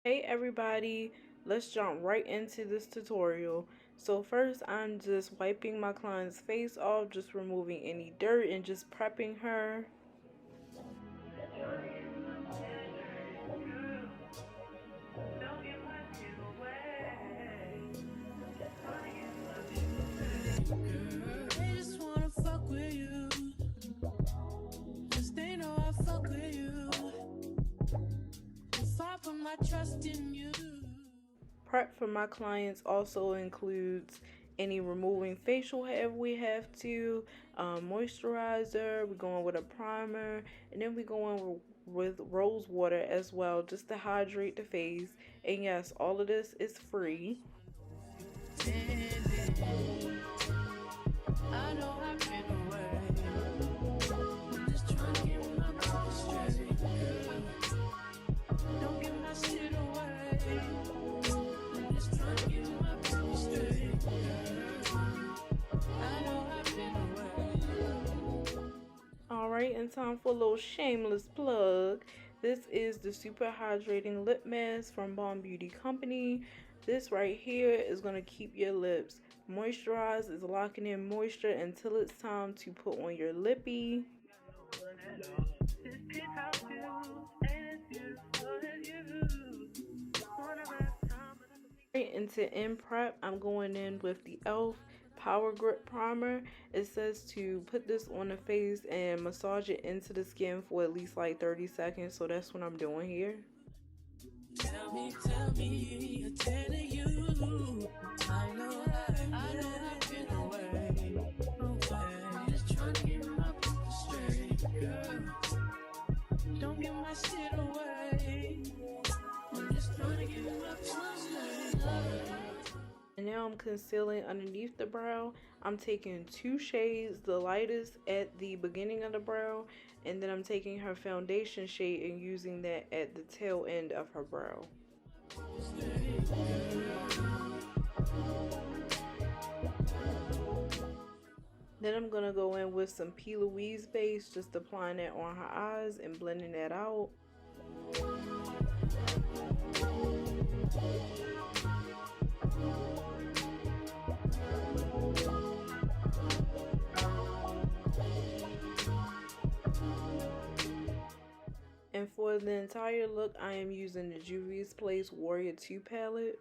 Hey everybody, let's jump right into this tutorial. So first I'm just wiping my client's face off, just removing any dirt and just prepping her. Prep for my clients also includes any removing facial hair if we have to, moisturizer, we're going with a primer, and then we're going with rose water as well just to hydrate the face. And yes, all of this is free. Alright, and time for a little shameless plug. This is the Super Hydrating Lip Mask from Bombe Beauty Company. This right here is going to keep your lips moisturized. It's locking in moisture until it's time to put on your lippy. Into in prep, I'm going in with the e.l.f. Power Grip Primer. It says to put this on the face and massage it into the skin for at least like 30 seconds. So that's what I'm doing here. Tell me, I'm telling you. I know I've been away. I'm just trying to get my people straight, girl. Don't give my shit away. I'm just trying to get my people straight. And now I'm concealing underneath the brow. I'm taking two shades, the lightest at the beginning of the brow, and then I'm taking her foundation shade and using that at the tail end of her brow. Then I'm going to go in with some P. Louise base, just applying that on her eyes and blending that out. And for the entire look, I am using the JUVIA'S Warrior 2 palette.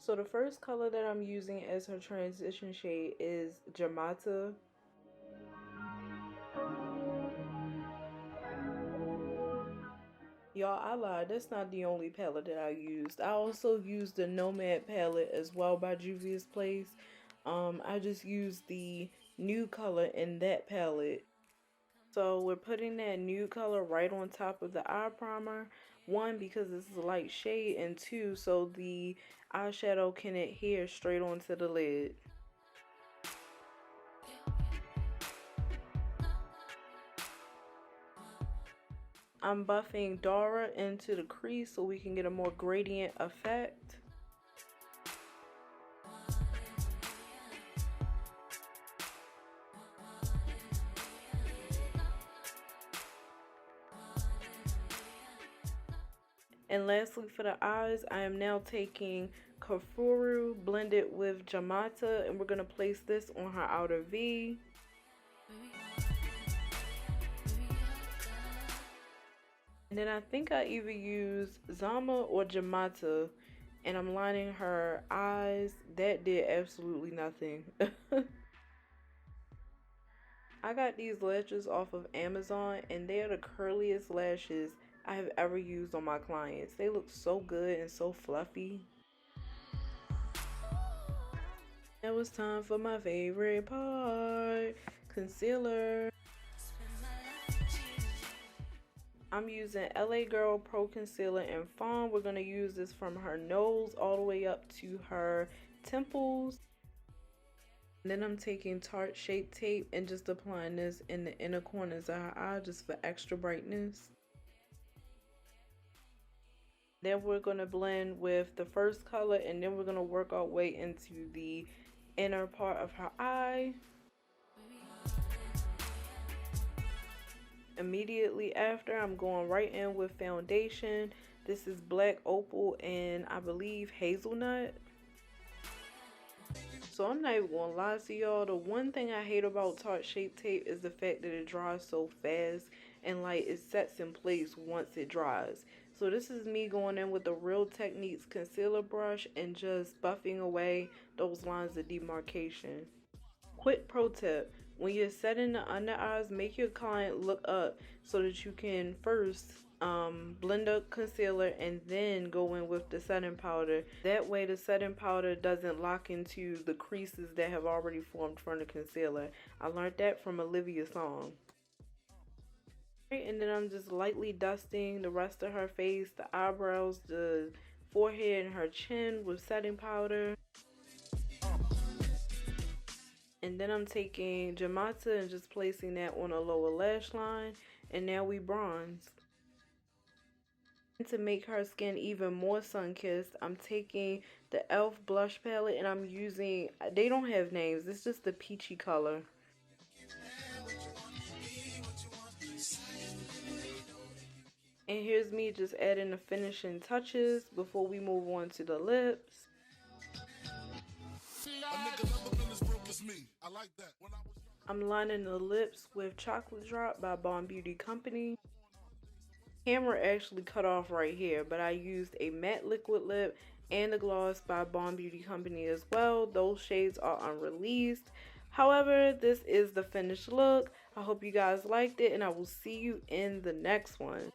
So the first color that I'm using as her transition shade is Jamata. Y'all, I lied. That's not the only palette that I used. I also used the Nomad palette as well by JUVIA'S. I just used the new color in that palette. So we're putting that nude color right on top of the eye primer. One, because this is a light shade, and two, so the eyeshadow can adhere straight onto the lid. I'm buffing Dora into the crease so we can get a more gradient effect. And lastly, for the eyes, I am now taking Kafuru blended with Jamata, and we're going to place this on her outer V. And then I think I either use Zama or Jamata, and I'm lining her eyes. That did absolutely nothing. I got these lashes off of Amazon, and they are the curliest lashes I have ever used on my clients. They look so good and so fluffy. It was time for my favorite part, concealer. I'm using LA Girl Pro Concealer in FAWN. We're going to use this from her nose all the way up to her temples. And then I'm taking Tarte Shape Tape and just applying this in the inner corners of her eye just for extra brightness. Then we're going to blend with the first color, and then we're going to work our way into the inner part of her eye. Immediately after, I'm going right in with foundation. This is Black Opal and I believe Hazelnut. So I'm not even gonna lie to y'all, the one thing I hate about Tarte Shape Tape is the fact that it dries so fast and like it sets in place once it dries. So this is me going in with the Real Techniques concealer brush and just buffing away those lines of demarcation. Quick pro tip, when you're setting the under eyes, make your client look up so that you can first blend up concealer and then go in with the setting powder. That way the setting powder doesn't lock into the creases that have already formed from the concealer. I learned that from Olivia's song. And then I'm just lightly dusting the rest of her face, the eyebrows, the forehead, and her chin with setting powder. And then I'm taking Jamata and just placing that on a lower lash line. And now we bronze. And to make her skin even more sun-kissed, I'm taking the e.l.f. blush palette and I'm using, they don't have names, it's just the peachy color. And here's me just adding the finishing touches before we move on to the lips. I'm lining the lips with Chocolate Drop by Bombe Beauty Co. Camera actually cut off right here, but I used a matte liquid lip and the gloss by Bombe Beauty Co. as well. Those shades are unreleased. However, this is the finished look. I hope you guys liked it, and I will see you in the next one.